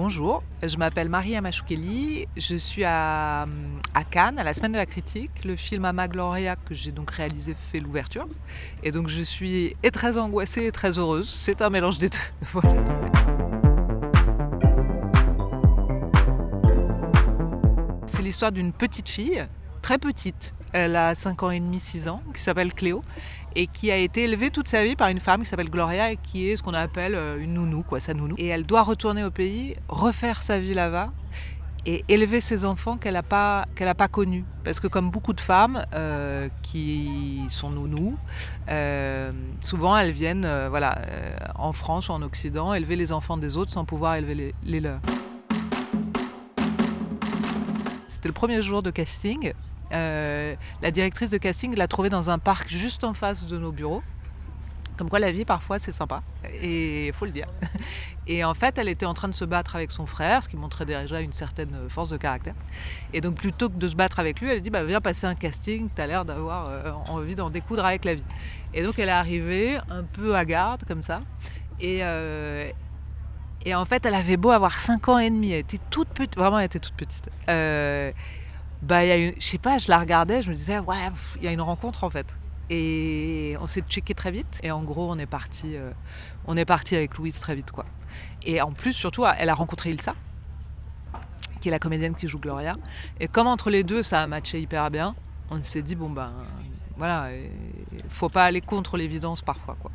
Bonjour, je m'appelle Maria Machoukeli, je suis à Cannes, à la Semaine de la Critique. Le film Ama Gloria que j'ai donc réalisé fait l'ouverture. Et donc je suis très angoissée et très heureuse. C'est un mélange des deux. Voilà. C'est l'histoire d'une petite fille, très petite. Elle a 5 ans et demi, 6 ans, qui s'appelle Cléo, et qui a été élevée toute sa vie par une femme qui s'appelle Gloria, et qui est ce qu'on appelle une nounou, sa nounou. Et elle doit retourner au pays, refaire sa vie là-bas, et élever ses enfants qu'elle n'a pas connus. Parce que comme beaucoup de femmes qui sont nounous, souvent elles viennent en France ou en Occident, élever les enfants des autres sans pouvoir élever les leurs. C'était le premier jour de casting. La directrice de casting l'a trouvée dans un parc juste en face de nos bureaux. Comme quoi la vie parfois c'est sympa, et il faut le dire. Et en fait elle était en train de se battre avec son frère, ce qui montrait déjà une certaine force de caractère. Et donc plutôt que de se battre avec lui, elle dit viens passer un casting, t'as l'air d'avoir envie d'en découdre avec la vie. Et donc elle est arrivée un peu hagarde comme ça. Et en fait elle avait beau avoir 5 ans et demi, elle était toute petite, vraiment elle était toute petite. Je sais pas, je la regardais, je me disais il y a une rencontre en fait. Et on s'est checké très vite. Et en gros, on est parti avec Louise très vite, quoi. Et en plus, surtout, elle a rencontré Ilsa, qui est la comédienne qui joue Gloria. Et comme entre les deux, ça a matché hyper bien, on s'est dit faut pas aller contre l'évidence parfois, quoi.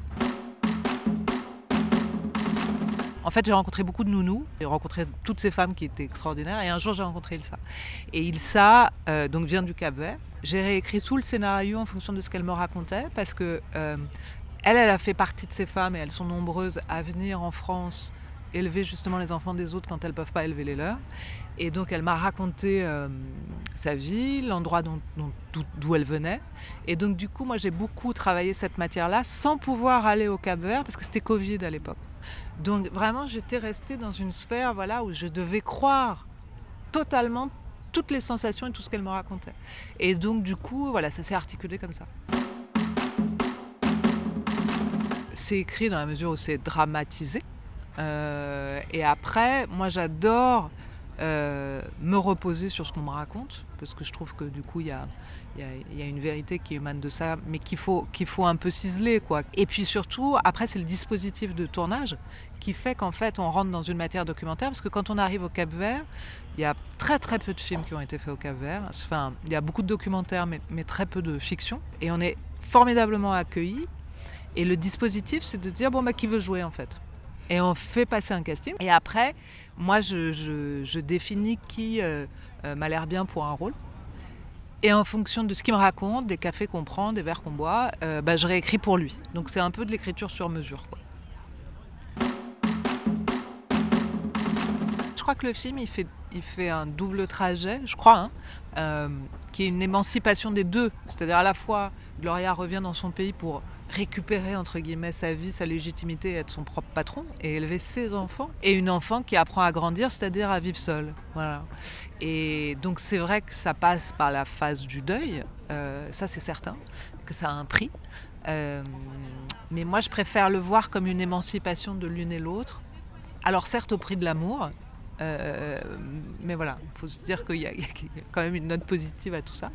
En fait, j'ai rencontré beaucoup de nounous, j'ai rencontré toutes ces femmes qui étaient extraordinaires, et un jour j'ai rencontré Ilsa. Et Ilsa donc vient du Cap-Vert. J'ai réécrit tout le scénario en fonction de ce qu'elle me racontait, parce que elle a fait partie de ces femmes, et elles sont nombreuses à venir en France élever justement les enfants des autres quand elles ne peuvent pas élever les leurs. Et donc elle m'a raconté sa vie, l'endroit d'où elle venait. Et donc du coup, moi j'ai beaucoup travaillé cette matière-là sans pouvoir aller au Cap-Vert, parce que c'était Covid à l'époque. Donc vraiment, j'étais restée dans une sphère où je devais croire totalement toutes les sensations et tout ce qu'elle me racontait. Et donc du coup, ça s'est articulé comme ça. C'est écrit dans la mesure où c'est dramatisé. Et après, moi j'adore me reposer sur ce qu'on me raconte, parce que je trouve que du coup il y a une vérité qui émane de ça, mais qu'il faut un peu ciseler, quoi. Et puis surtout, après c'est le dispositif de tournage qui fait qu'en fait on rentre dans une matière documentaire, parce que quand on arrive au Cap-Vert, il y a très très peu de films qui ont été faits au Cap-Vert. Enfin, il y a beaucoup de documentaires, mais très peu de fiction. Et on est formidablement accueillis. Et le dispositif, c'est de dire qui veut jouer en fait. Et on fait passer un casting. Et après, moi, je définis qui m'a l'air bien pour un rôle. Et en fonction de ce qu'il me raconte, des cafés qu'on prend, des verres qu'on boit, je réécris pour lui. Donc c'est un peu de l'écriture sur mesure, quoi. Je crois que le film, il fait un double trajet, je crois, qui est une émancipation des deux. C'est-à-dire à la fois, Gloria revient dans son pays pour récupérer, entre guillemets, sa vie, sa légitimité, être son propre patron et élever ses enfants. Et une enfant qui apprend à grandir, c'est-à-dire à vivre seule. Voilà. Et donc c'est vrai que ça passe par la phase du deuil, ça c'est certain, que ça a un prix. Mais moi je préfère le voir comme une émancipation de l'une et l'autre. Alors certes au prix de l'amour, mais il faut se dire qu'il y a quand même une note positive à tout ça.